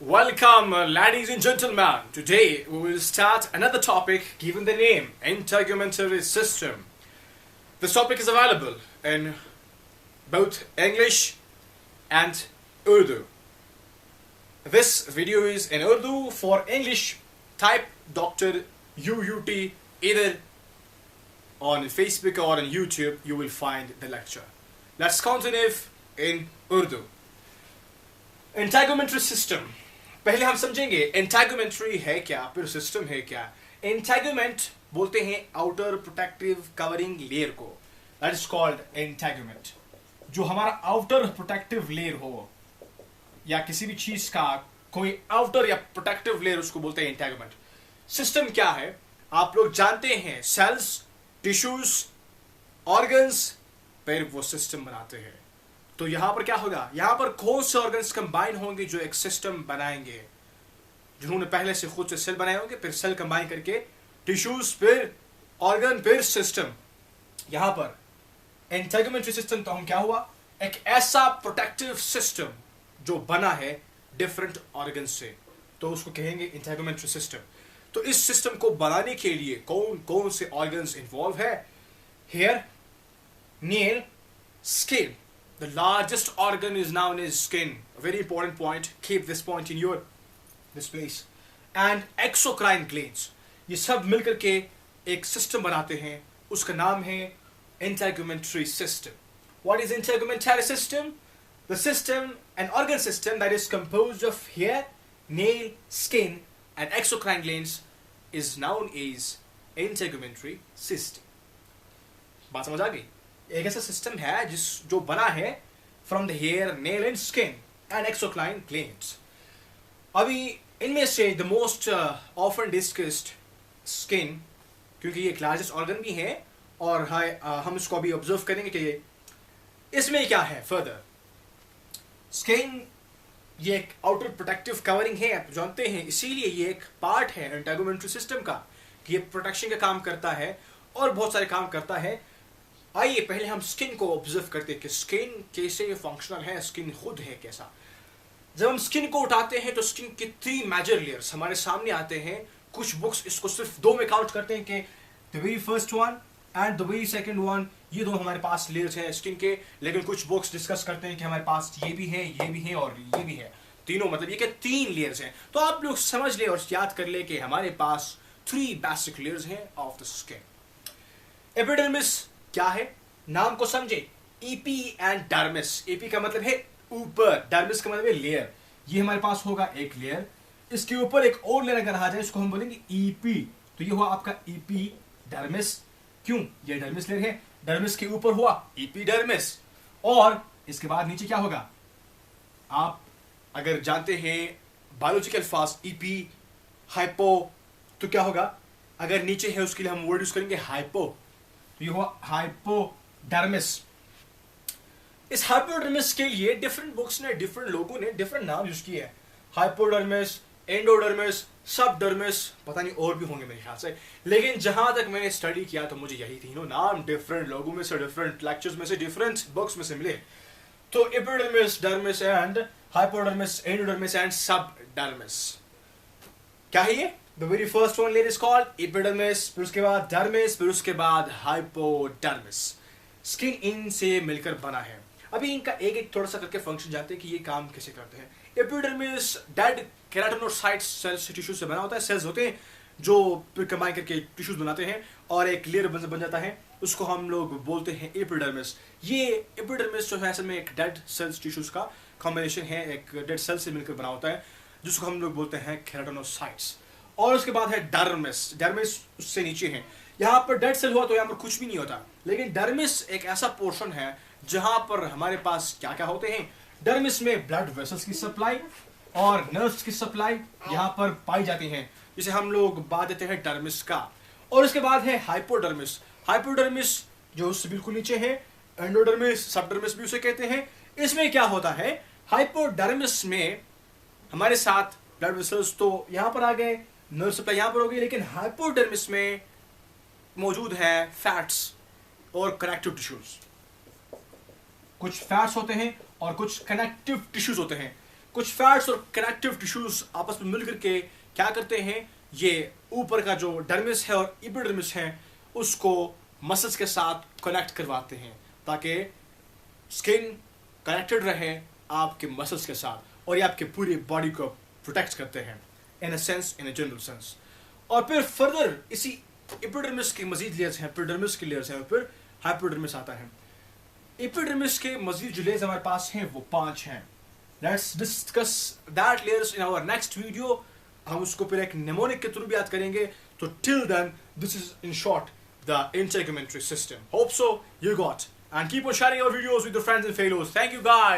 Welcome, ladies and gentlemen. Today we will start another topic given the name integumentary system. This topic is available in both English and Urdu. This video is in Urdu. For English, type Dr. UUT either on Facebook or on YouTube. You will find the lecture. Let's continue in Urdu. Integumentary system. पहले हम समझेंगे integumentary है क्या, फिर system है क्या. Integument बोलते हैं आउटर प्रोटेक्टिव कवरिंग लेयर को. That is called integument. जो हमारा आउटर प्रोटेक्टिव लेयर हो या किसी भी चीज का कोई आउटर या प्रोटेक्टिव लेयर, उसको बोलते हैं इंटेगुमेंट. सिस्टम क्या है आप लोग जानते हैं. सेल्स, टिश्यूज, ऑर्गन्स, फिर वो सिस्टम बनाते हैं. तो यहां पर क्या होगा, यहां पर कौन से ऑर्गन्स कंबाइन होंगे जो एक सिस्टम बनाएंगे. जिन्होंने पहले से खुद से सेल बनाए होंगे, फिर सेल कंबाइन करके टिश्यूज, फिर ऑर्गन, फिर सिस्टम. यहां पर इंटेगुमेंट्री सिस्टम तो हम क्या हुआ, एक ऐसा प्रोटेक्टिव सिस्टम जो बना है डिफरेंट ऑर्गन से, तो उसको कहेंगे इंटेगुमेंट्री सिस्टम. तो इस सिस्टम को बनाने के लिए कौन कौन से ऑर्गन्स इन्वॉल्व है. Hair, nail, skin. The largest organ is known as skin. A very important point. Keep this point in your this place. And exocrine glands. ये सब मिलकर के एक सिस्टम बनाते हैं. उसका नाम है integumentary system. What is integumentary system? The system, an organ system that is composed of hair, nail, skin, and exocrine glands is known as integumentary system. बात समझ आ गई. एक ऐसा सिस्टम है जो बना है from the hair, nail and skin and exocrine glands. अभी इनमें से the most often discussed skin, क्योंकि ये एक लार्जेस्ट ऑर्गन भी है और हम इसको अभी ऑब्जर्व करेंगे कि इसमें क्या है. फर्दर स्किन ये एक आउटर प्रोटेक्टिव कवरिंग है, आप जानते हैं, इसीलिए ये एक पार्ट है इंटेगुमेंट्री सिस्टम का कि ये प्रोटेक्शन का काम करता है और बहुत सारे काम करता है. आइए पहले हम स्किन को ऑब्जर्व करते हैं कि स्किन कैसे फंक्शनल है, स्किन खुद है कैसा. जब हम स्किन को उठाते हैं तो स्किन के 3 मेजर लेयर्स हमारे सामने आते हैं. कुछ बुक्स इसको सिर्फ 2 में काउंट करते हैं कि the very first one and the very second one, ये 2 हमारे पास लेयर्स हैं स्किन के. लेकिन कुछ बुक्स डिस्कस करते हैं कि हमारे पास ये भी है, ये भी है और ये भी है. तीनों मतलब ये कि 3 लेयर्स हैं. तो आप लोग समझ ले और याद कर ले कि हमारे पास 3 बेसिक लेयर्स हैं ऑफ द स्किन. एपिडर्मिस क्या है, नाम को समझे. EP and dermis. ईपी का मतलब है ऊपर, डर्मिस का मतलब है लेयर. ये हमारे पास होगा एक लेयर, इसके ऊपर एक और लेयर अगर आ जाए इसको हम बोलेंगे ईपी. तो ये हुआ आपका ईपी डर्मिस. क्यों, ये डर्मिस लेयर है, डर्मिस के ऊपर हुआ ईपी डर्मिस. और इसके बाद नीचे क्या होगा, आप अगर जानते हैं बायोलॉजिकल फास्ट ईपी हाइपो, तो क्या होगा, अगर नीचे है उसके लिए हम वर्ड यूज करेंगे हाइपो. तो ये हुआ हाइपोडर्मिस. इस हाइपोडर्मिस के लिए डिफरेंट बुक्स ने, डिफरेंट लोगों ने डिफरेंट नाम यूज किए हैं. हाइपोडर्मिस, एंडोडर्मिस, सबडर्मिस, पता नहीं और भी होंगे मेरे ख्याल से. लेकिन जहां तक मैंने स्टडी किया तो मुझे यही तीनों नाम डिफरेंट लोगों में से, डिफरेंट लेक्चर्स में से, डिफरेंट बुक्स में से मिले. तो epidermis, dermis and hypodermis, endodermis and subdermis. क्या है ये? The very first one layer is called epidermis, फिर उसके बाद dermis, फिर उसके बाद hypodermis. स्किन इन से मिलकर बना है. अभी इनका एक एक थोड़ा सा करके फंक्शन जानते हैं कि ये काम कैसे करते हैं. Epidermis dead keratinocytes cells tissue से बना होता है. सेल्स होते हैं जो फिर कंबाइन करके टिश्यूज बनाते हैं और एक लेयर बन जाता है, उसको हम लोग बोलते हैं एपिडर्मिस. ये एपिडर्मिस जो है असल में एक डेड सेल्स टिश्यूज का कॉम्बिनेशन है, एक डेड सेल से मिलकर बना होता है जिसको हम लोग बोलते हैं केराटिनोसाइट्स. और उसके बाद है डर्मिस. डर्मिस उससे नीचे है. यहाँ पर डेड सेल हुआ तो यहाँ पर कुछ भी नहीं होता, लेकिन डर्मिस एक ऐसा पोर्शन है जहां पर हमारे पास क्या क्या होते हैं. डर्मिस में ब्लड वेसल्स की सप्लाई और नर्व्स की सप्लाई यहाँ पर पाई जाती हैं, जिसे हम लोग बात देते हैं डर्मिस का. और उसके बाद है हाइपोडर्मिस. हाइपोडर्मिस जो उससे बिल्कुल नीचे है. एंडोडर्मिस, सबडर्मिस भी उसे कहते हैं. इसमें क्या होता है, हाइपोडर्मिस में हमारे साथ ब्लड वेसल्स तो यहाँ पर आ गए, नर्व सप्लाई यहाँ पर होगी, लेकिन हाइपोडर्मिस में मौजूद है फैट्स और कनेक्टिव टिश्यूज. कुछ फैट्स होते हैं और कुछ कनेक्टिव टिश्यूज होते हैं. कुछ फैट्स और कनेक्टिव टिश्यूज आपस में मिलकर के क्या करते हैं, ये ऊपर का जो डर्मिस है और एपिडर्मिस है उसको मसल्स के साथ कनेक्ट करवाते हैं ताकि स्किन कनेक्टेड रहे आपके मसल्स के साथ और ये आपके पूरी बॉडी को प्रोटेक्ट करते हैं in a sense, in a general sense. और फिर फर्दर इसी एपिडर्मिस के मजीद लेयर्स हैं, एपिडर्मिस के लेयर्स हैं और फिर हाइपोडर्मिस आता है। एपिडर्मिस के मजीद जो लेयर्स हमारे पास हैं वो 5 हैं। Let's discuss that layers in our next video. हम उसको फिर एक निमोनिक के थ्रू भी याद करेंगे। तो till then this is in short the integumentary system. Hope so you got, and keep on sharing our videos with your friends and fellows. Thank you guys.